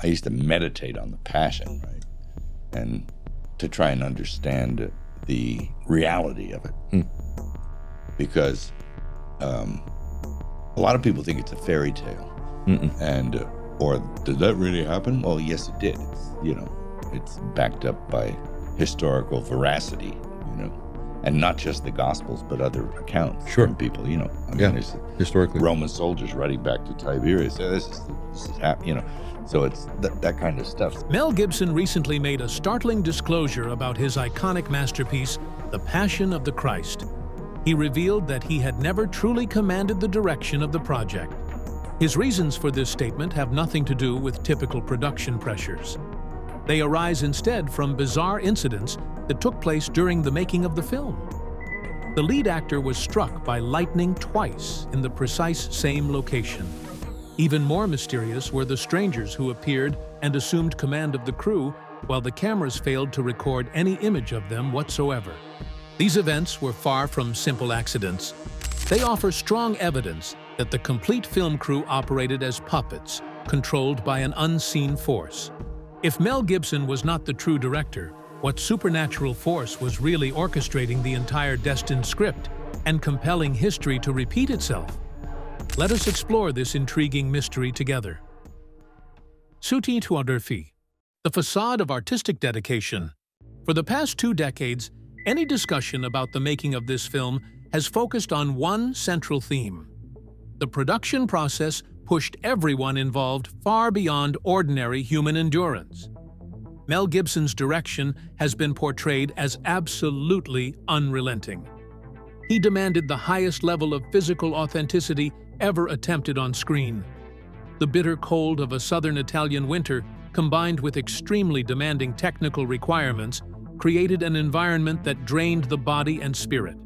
I used to meditate on the passion, right? And to try and understand the reality of it. Because a lot of people think it's a fairy tale. And, or did that really happen? Well, yes, it did. It's backed up by historical veracity, and not just the Gospels, but other accounts from people, there's historically Roman soldiers writing back to Tiberius. This is happening, So it's that kind of stuff. Mel Gibson recently made a startling disclosure about his iconic masterpiece, The Passion of the Christ. He revealed that he had never truly commanded the direction of the project. His reasons for this statement have nothing to do with typical production pressures. They arise instead from bizarre incidents that took place during the making of the film. The lead actor was struck by lightning twice in the precise same location. Even more mysterious were the strangers who appeared and assumed command of the crew, while the cameras failed to record any image of them whatsoever. These events were far from simple accidents. They offer strong evidence that the complete film crew operated as puppets, controlled by an unseen force. If Mel Gibson was not the true director, what supernatural force was really orchestrating the entire destined script and compelling history to repeat itself? Let us explore this intriguing mystery together. Cinematography, the facade of artistic dedication. For the past 2 decades, any discussion about the making of this film has focused on one central theme. The production process pushed everyone involved far beyond ordinary human endurance. Mel Gibson's direction has been portrayed as absolutely unrelenting. He demanded the highest level of physical authenticity ever attempted on screen. The bitter cold of a southern Italian winter, combined with extremely demanding technical requirements, created an environment that drained the body and spirit.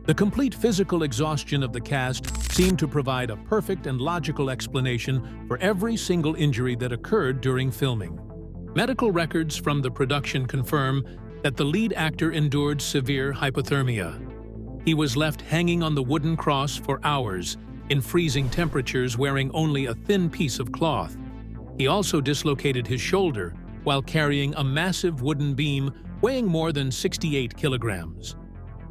The complete physical exhaustion of the cast seemed to provide a perfect and logical explanation for every single injury that occurred during filming. Medical records from the production confirm that the lead actor endured severe hypothermia. He was left hanging on the wooden cross for hours, in freezing temperatures, wearing only a thin piece of cloth. He also dislocated his shoulder while carrying a massive wooden beam weighing more than 68 kilograms.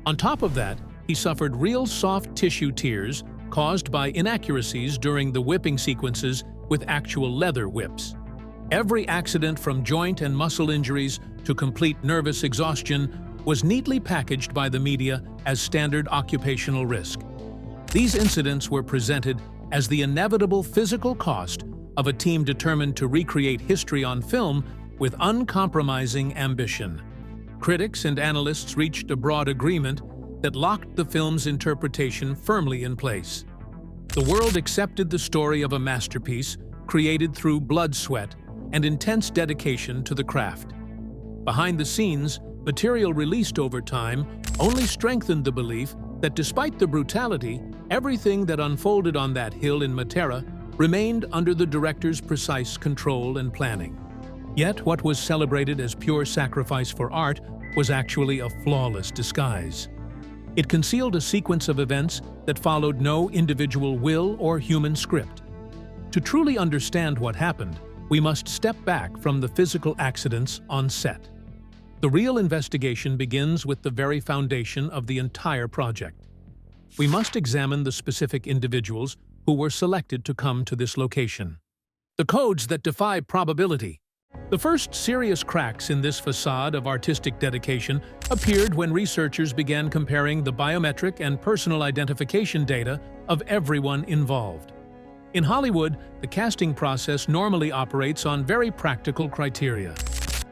On top of that, he suffered real soft tissue tears caused by inaccuracies during the whipping sequences with actual leather whips. Every accident, from joint and muscle injuries to complete nervous exhaustion, was neatly packaged by the media as standard occupational risk. These incidents were presented as the inevitable physical cost of a team determined to recreate history on film with uncompromising ambition. Critics and analysts reached a broad agreement that locked the film's interpretation firmly in place. The world accepted the story of a masterpiece created through blood, sweat, and intense dedication to the craft. Behind the scenes, material released over time only strengthened the belief that despite the brutality, everything that unfolded on that hill in Matera remained under the director's precise control and planning. Yet what was celebrated as pure sacrifice for art was actually a flawless disguise. It concealed a sequence of events that followed no individual will or human script. To truly understand what happened, we must step back from the physical accidents on set. The real investigation begins with the very foundation of the entire project. We must examine the specific individuals who were selected to come to this location. The codes that defy probability. The first serious cracks in this facade of artistic dedication appeared when researchers began comparing the biometric and personal identification data of everyone involved. In Hollywood, the casting process normally operates on very practical criteria.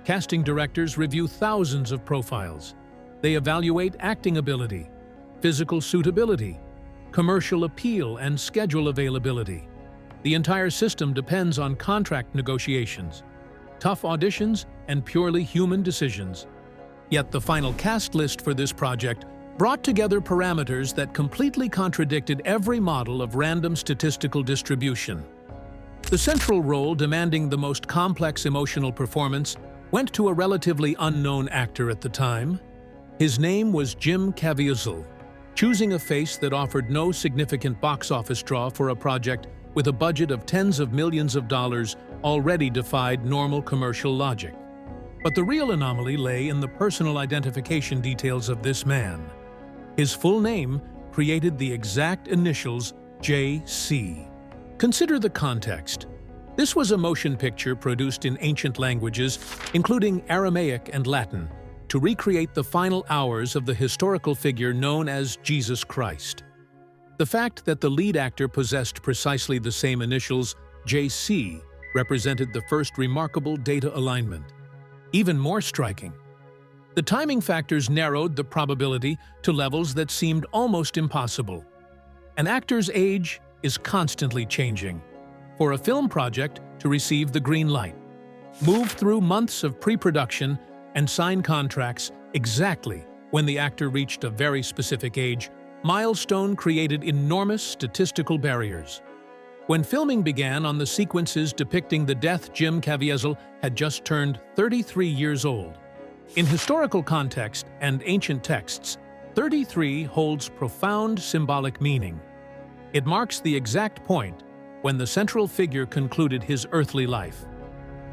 Casting directors review thousands of profiles. They evaluate acting ability, physical suitability, commercial appeal, and schedule availability. The entire system depends on contract negotiations, tough auditions, and purely human decisions. Yet the final cast list for this project brought together parameters that completely contradicted every model of random statistical distribution. The central role, demanding the most complex emotional performance, went to a relatively unknown actor at the time. His name was Jim Caviezel. Choosing a face that offered no significant box office draw for a project with a budget of tens of millions of dollars already defied normal commercial logic. But the real anomaly lay in the personal identification details of this man. His full name created the exact initials J.C. Consider the context. This was a motion picture produced in ancient languages, including Aramaic and Latin, to recreate the final hours of the historical figure known as Jesus Christ. The fact that the lead actor possessed precisely the same initials, J.C., represented the first remarkable data alignment. Even more striking, the timing factors narrowed the probability to levels that seemed almost impossible. An actor's age is constantly changing. For a film project to receive the green light, move through months of pre-production, and sign contracts exactly when the actor reached a very specific age, milestone created enormous statistical barriers. When filming began on the sequences depicting the death, Jim Caviezel had just turned 33 years old. In historical context and ancient texts, 33 holds profound symbolic meaning. It marks the exact point when the central figure concluded his earthly life.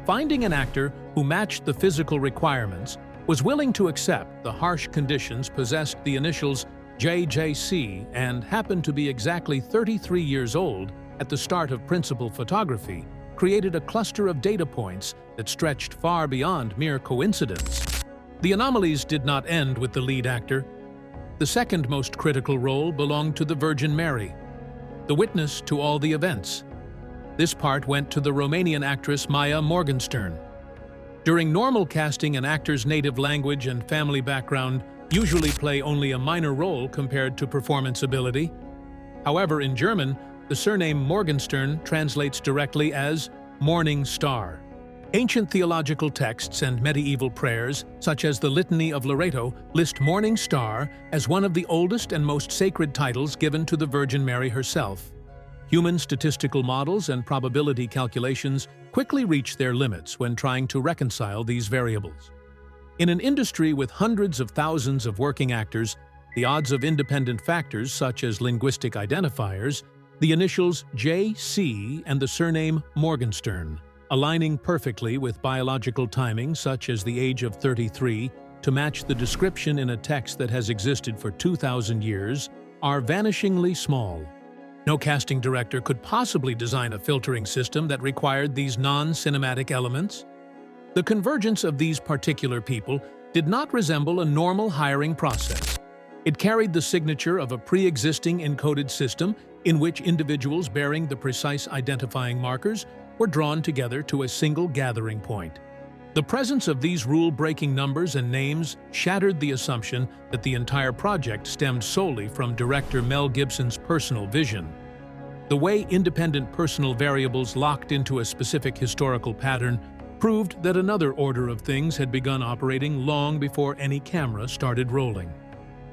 Finding an actor who matched the physical requirements, was willing to accept the harsh conditions, possessed the initials JJC, and happened to be exactly 33 years old at the start of principal photography, created a cluster of data points that stretched far beyond mere coincidence. The anomalies did not end with the lead actor. The second most critical role belonged to the Virgin Mary, the witness to all the events. This part went to the Romanian actress Maia Morgenstern. During normal casting, an actor's native language and family background usually play only a minor role compared to performance ability. However, in German, the surname Morgenstern translates directly as morning star. Ancient theological texts and medieval prayers, such as the Litany of Loreto, list morning star as one of the oldest and most sacred titles given to the Virgin Mary herself. Human statistical models and probability calculations quickly reach their limits when trying to reconcile these variables. In an industry with hundreds of thousands of working actors, the odds of independent factors such as linguistic identifiers, the initials J.C. and the surname Morgenstern, aligning perfectly with biological timing such as the age of 33 to match the description in a text that has existed for 2,000 years, are vanishingly small. No casting director could possibly design a filtering system that required these non-cinematic elements. The convergence of these particular people did not resemble a normal hiring process. It carried the signature of a pre-existing encoded system in which individuals bearing the precise identifying markers were drawn together to a single gathering point. The presence of these rule-breaking numbers and names shattered the assumption that the entire project stemmed solely from director Mel Gibson's personal vision. The way independent personal variables locked into a specific historical pattern proved that another order of things had begun operating long before any camera started rolling.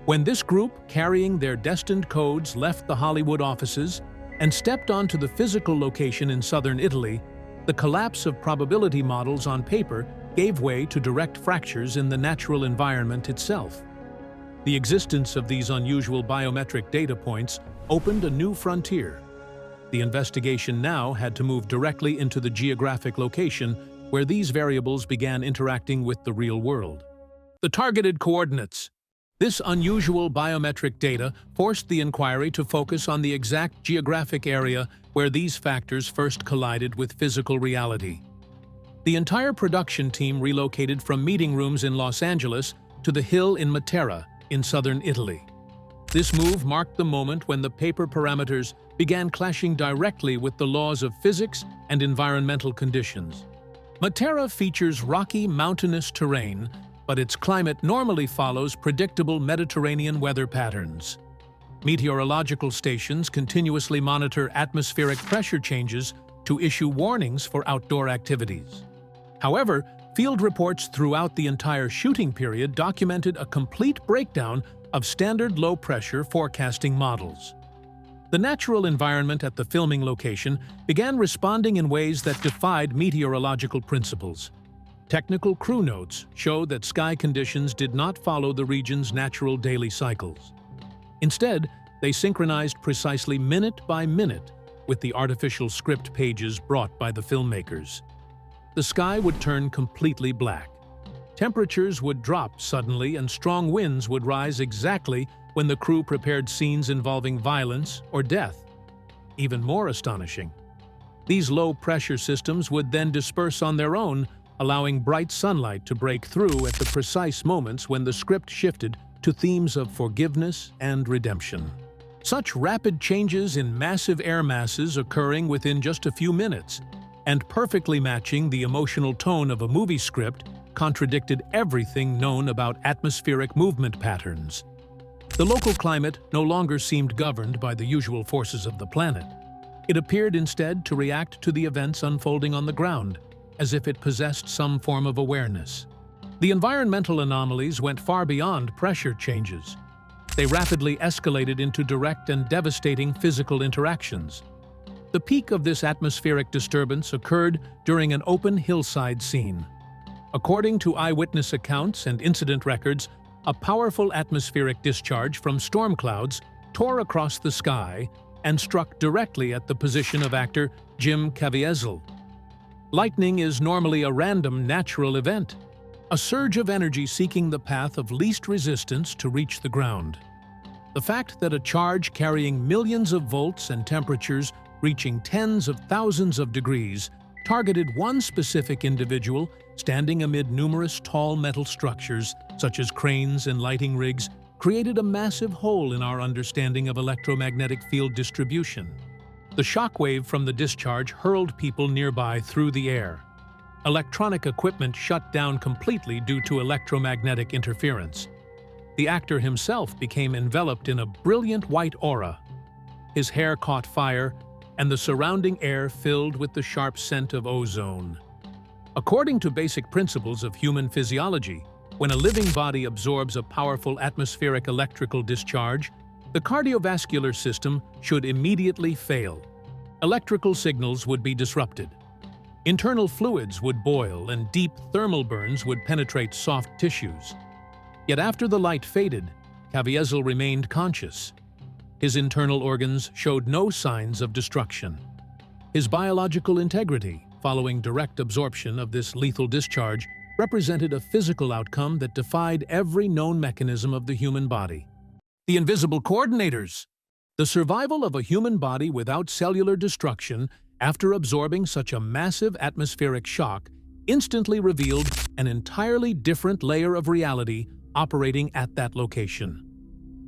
When this group, carrying their destined codes, left the Hollywood offices and stepped onto the physical location in southern Italy, the collapse of probability models on paper gave way to direct fractures in the natural environment itself. The existence of these unusual biometric data points opened a new frontier. The investigation now had to move directly into the geographic location where these variables began interacting with the real world. The targeted coordinates. This unusual biometric data forced the inquiry to focus on the exact geographic area where these factors first collided with physical reality. The entire production team relocated from meeting rooms in Los Angeles to the hill in Matera, in southern Italy. This move marked the moment when the paper parameters began clashing directly with the laws of physics and environmental conditions. Matera features rocky, mountainous terrain, but its climate normally follows predictable Mediterranean weather patterns. Meteorological stations continuously monitor atmospheric pressure changes to issue warnings for outdoor activities. However, field reports throughout the entire shooting period documented a complete breakdown of standard low-pressure forecasting models. The natural environment at the filming location began responding in ways that defied meteorological principles. Technical crew notes showed that sky conditions did not follow the region's natural daily cycles. Instead, they synchronized precisely minute by minute with the artificial script pages brought by the filmmakers. The sky would turn completely black. Temperatures would drop suddenly and strong winds would rise exactly when the crew prepared scenes involving violence or death. Even more astonishing, these low-pressure systems would then disperse on their own, allowing bright sunlight to break through at the precise moments when the script shifted to themes of forgiveness and redemption. Such rapid changes in massive air masses occurring within just a few minutes and perfectly matching the emotional tone of a movie script contradicted everything known about atmospheric movement patterns. The local climate no longer seemed governed by the usual forces of the planet. It appeared instead to react to the events unfolding on the ground, as if it possessed some form of awareness. The environmental anomalies went far beyond pressure changes. They rapidly escalated into direct and devastating physical interactions. The peak of this atmospheric disturbance occurred during an open hillside scene. According to eyewitness accounts and incident records, a powerful atmospheric discharge from storm clouds tore across the sky and struck directly at the position of actor Jim Caviezel. Lightning is normally a random natural event, a surge of energy seeking the path of least resistance to reach the ground. The fact that a charge carrying millions of volts and temperatures reaching tens of thousands of degrees targeted one specific individual standing amid numerous tall metal structures, such as cranes and lighting rigs, created a massive hole in our understanding of electromagnetic field distribution. The shockwave from the discharge hurled people nearby through the air. Electronic equipment shut down completely due to electromagnetic interference. The actor himself became enveloped in a brilliant white aura. His hair caught fire, and the surrounding air filled with the sharp scent of ozone. According to basic principles of human physiology, when a living body absorbs a powerful atmospheric electrical discharge, the cardiovascular system should immediately fail. Electrical signals would be disrupted. Internal fluids would boil and deep thermal burns would penetrate soft tissues. Yet after the light faded, Caviezel remained conscious. His internal organs showed no signs of destruction. His biological integrity, following direct absorption of this lethal discharge, represented a physical outcome that defied every known mechanism of the human body. The invisible coordinators! The survival of a human body without cellular destruction after absorbing such a massive atmospheric shock instantly revealed an entirely different layer of reality operating at that location.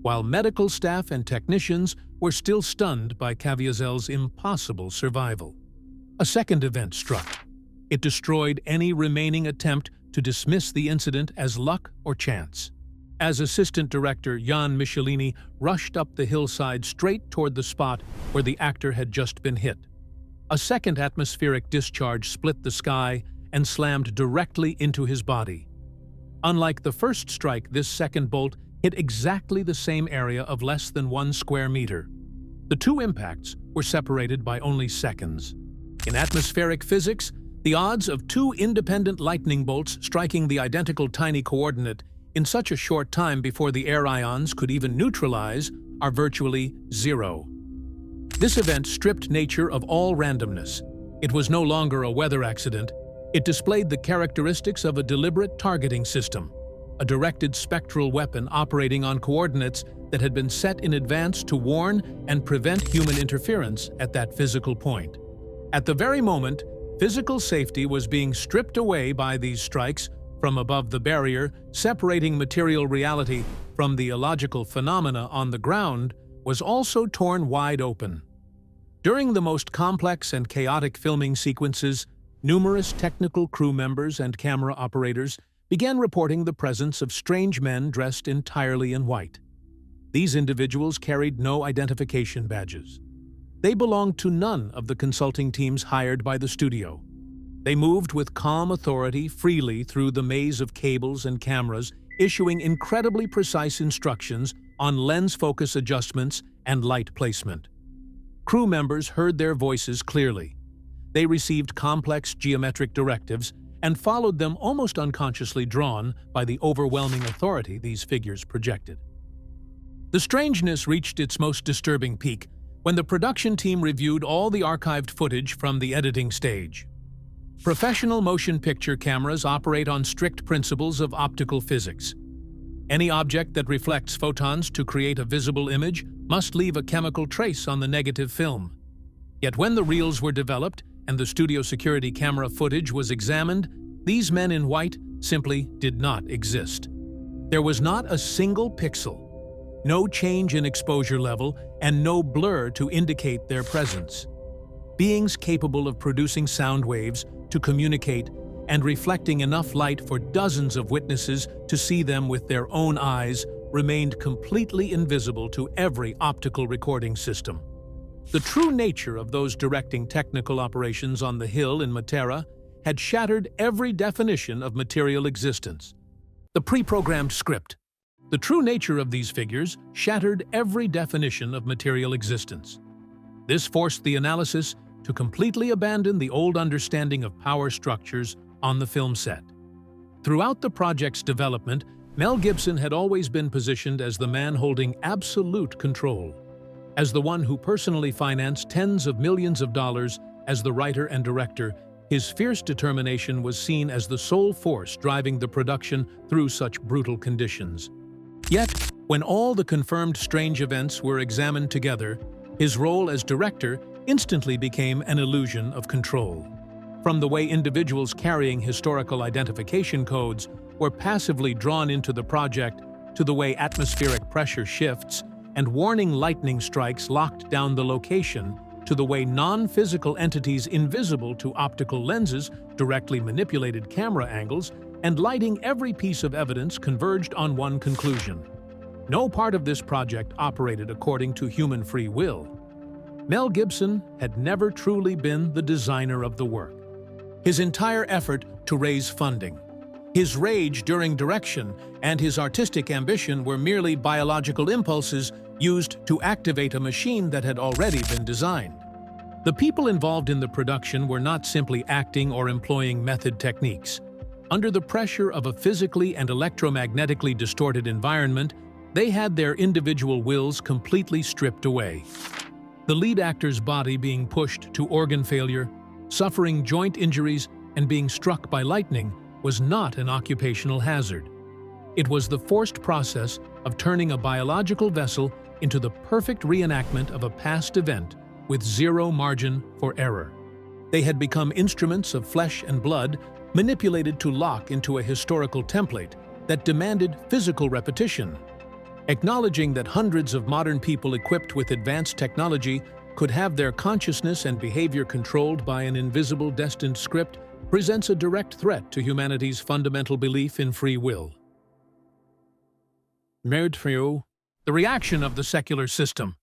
While medical staff and technicians were still stunned by Caviezel's impossible survival. A second event struck. It destroyed any remaining attempt to dismiss the incident as luck or chance. As assistant director Jan Michelini rushed up the hillside straight toward the spot where the actor had just been hit, a second atmospheric discharge split the sky and slammed directly into his body. Unlike the first strike, this second bolt hit exactly the same area of less than 1 square meter. The two impacts were separated by only seconds. In atmospheric physics, the odds of two independent lightning bolts striking the identical tiny coordinate in such a short time before the air ions could even neutralize are virtually zero. This event stripped nature of all randomness. It was no longer a weather accident. It displayed the characteristics of a deliberate targeting system, a directed spectral weapon operating on coordinates that had been set in advance to warn and prevent human interference at that physical point. At the very moment, physical safety was being stripped away by these strikes from above the barrier, separating material reality from the illogical phenomena on the ground, was also torn wide open. During the most complex and chaotic filming sequences, numerous technical crew members and camera operators began reporting the presence of strange men dressed entirely in white. These individuals carried no identification badges. They belonged to none of the consulting teams hired by the studio. They moved with calm authority freely through the maze of cables and cameras, issuing incredibly precise instructions on lens focus adjustments and light placement. Crew members heard their voices clearly. They received complex geometric directives and followed them almost unconsciously, drawn by the overwhelming authority these figures projected. The strangeness reached its most disturbing peak when the production team reviewed all the archived footage from the editing stage. Professional motion picture cameras operate on strict principles of optical physics. Any object that reflects photons to create a visible image must leave a chemical trace on the negative film. Yet when the reels were developed and the studio security camera footage was examined, these men in white simply did not exist. There was not a single pixel, no change in exposure level, and no blur to indicate their presence. Beings capable of producing sound waves to communicate and reflecting enough light for dozens of witnesses to see them with their own eyes remained completely invisible to every optical recording system. The true nature of those directing technical operations on the Hill in Matera had shattered every definition of material existence. The pre-programmed script. The true nature of these figures shattered every definition of material existence. This forced the analysis to completely abandon the old understanding of power structures on the film set. Throughout the project's development, Mel Gibson had always been positioned as the man holding absolute control. As the one who personally financed tens of millions of dollars as the writer and director, his fierce determination was seen as the sole force driving the production through such brutal conditions. Yet, when all the confirmed strange events were examined together, his role as director instantly became an illusion of control. From the way individuals carrying historical identification codes were passively drawn into the project, to the way atmospheric pressure shifts and warning lightning strikes locked down the location, to the way non-physical entities invisible to optical lenses directly manipulated camera angles, and lighting every piece of evidence converged on one conclusion. No part of this project operated according to human free will. Mel Gibson had never truly been the designer of the work. His entire effort to raise funding, his rage during direction, and his artistic ambition were merely biological impulses used to activate a machine that had already been designed. The people involved in the production were not simply acting or employing method techniques. Under the pressure of a physically and electromagnetically distorted environment, they had their individual wills completely stripped away. The lead actor's body being pushed to organ failure, suffering joint injuries, and being struck by lightning was not an occupational hazard. It was the forced process of turning a biological vessel into the perfect reenactment of a past event with zero margin for error. They had become instruments of flesh and blood, manipulated to lock into a historical template that demanded physical repetition. Acknowledging that hundreds of modern people equipped with advanced technology could have their consciousness and behavior controlled by an invisible destined script presents a direct threat to humanity's fundamental belief in free will. The reaction of the secular system.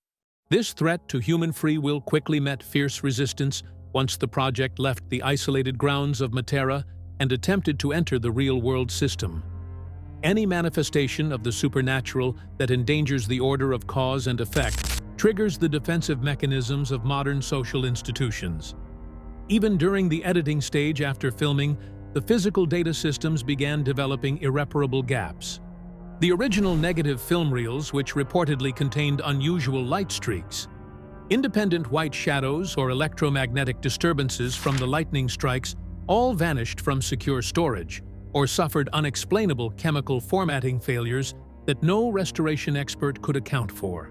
This threat to human free will quickly met fierce resistance once the project left the isolated grounds of Matera and attempted to enter the real-world system. Any manifestation of the supernatural that endangers the order of cause and effect triggers the defensive mechanisms of modern social institutions. Even during the editing stage after filming, the physical data systems began developing irreparable gaps. The original negative film reels, which reportedly contained unusual light streaks, independent white shadows or electromagnetic disturbances from the lightning strikes, all vanished from secure storage or suffered unexplainable chemical formatting failures that no restoration expert could account for.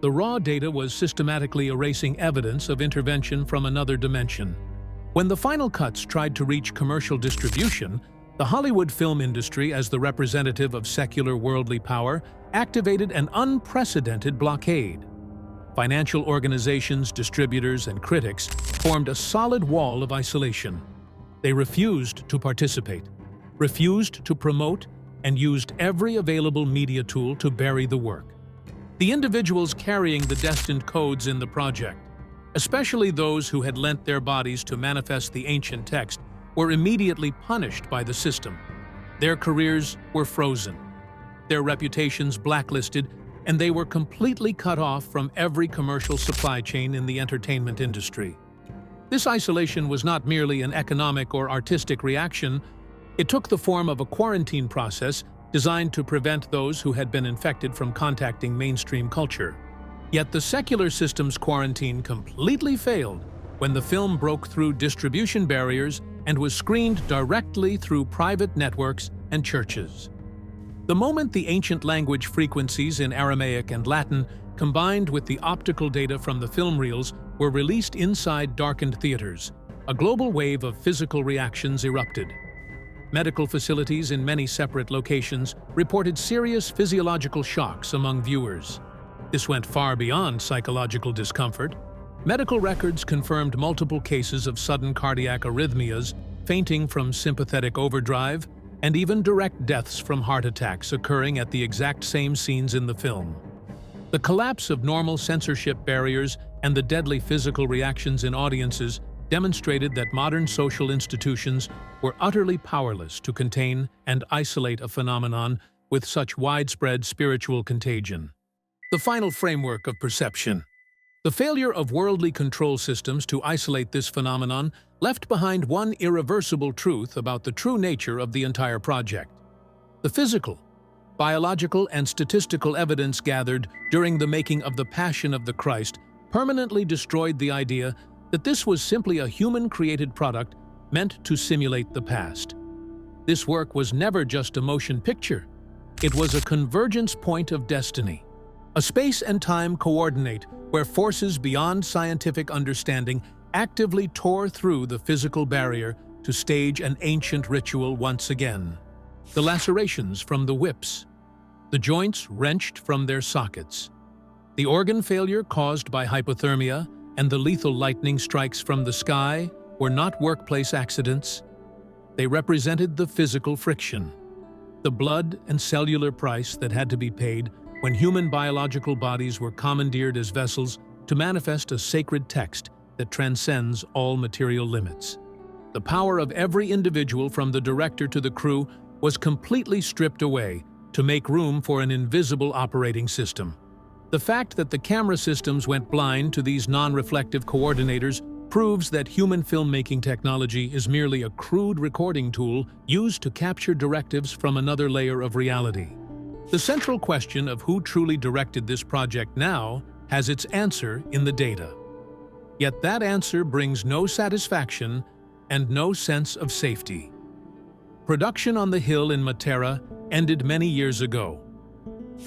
The raw data was systematically erasing evidence of intervention from another dimension. When the final cuts tried to reach commercial distribution, the Hollywood film industry, as the representative of secular worldly power, activated an unprecedented blockade. Financial organizations, distributors, and critics formed a solid wall of isolation. They refused to participate, refused to promote, and used every available media tool to bury the work. The individuals carrying the destined codes in the project, especially those who had lent their bodies to manifest the ancient text, were immediately punished by the system. Their careers were frozen, their reputations blacklisted, and they were completely cut off from every commercial supply chain in the entertainment industry. This isolation was not merely an economic or artistic reaction. It took the form of a quarantine process designed to prevent those who had been infected from contacting mainstream culture. Yet the secular system's quarantine completely failed when the film broke through distribution barriers and was screened directly through private networks and churches. The moment the ancient language frequencies in Aramaic and Latin combined with the optical data from the film reels were released inside darkened theaters, a global wave of physical reactions erupted. Medical facilities in many separate locations reported serious physiological shocks among viewers. This went far beyond psychological discomfort. Medical records confirmed multiple cases of sudden cardiac arrhythmias, fainting from sympathetic overdrive, and even direct deaths from heart attacks occurring at the exact same scenes in the film. The collapse of normal censorship barriers and the deadly physical reactions in audiences demonstrated that modern social institutions were utterly powerless to contain and isolate a phenomenon with such widespread spiritual contagion. The final framework of perception. The failure of worldly control systems to isolate this phenomenon left behind one irreversible truth about the true nature of the entire project. The physical, biological, and statistical evidence gathered during the making of The Passion of the Christ permanently destroyed the idea that this was simply a human-created product meant to simulate the past. This work was never just a motion picture. It was a convergence point of destiny, a space and time coordinate where forces beyond scientific understanding actively tore through the physical barrier to stage an ancient ritual once again. The lacerations from the whips, the joints wrenched from their sockets, the organ failure caused by hypothermia, and the lethal lightning strikes from the sky were not workplace accidents. They represented the physical friction, the blood and cellular price that had to be paid when human biological bodies were commandeered as vessels to manifest a sacred text that transcends all material limits. The power of every individual, from the director to the crew, was completely stripped away to make room for an invisible operating system. The fact that the camera systems went blind to these non-reflective coordinators proves that human filmmaking technology is merely a crude recording tool used to capture directives from another layer of reality. The central question of who truly directed this project now has its answer in the data. Yet that answer brings no satisfaction and no sense of safety. Production on the hill in Matera ended many years ago.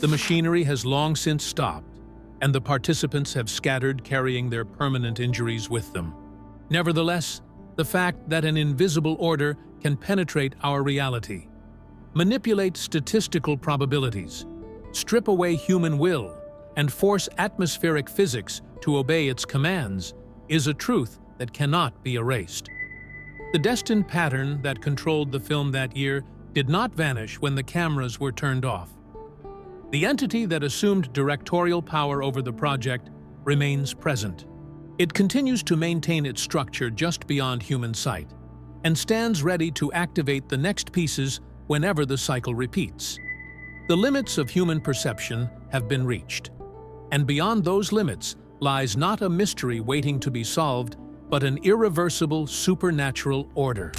The machinery has long since stopped, and the participants have scattered, carrying their permanent injuries with them. Nevertheless, the fact that an invisible order can penetrate our reality, manipulate statistical probabilities, strip away human will, and force atmospheric physics to obey its commands is a truth that cannot be erased. The destined pattern that controlled the film that year did not vanish when the cameras were turned off. The entity that assumed directorial power over the project remains present. It continues to maintain its structure just beyond human sight, and stands ready to activate the next pieces whenever the cycle repeats. The limits of human perception have been reached, and beyond those limits lies not a mystery waiting to be solved, but an irreversible supernatural order.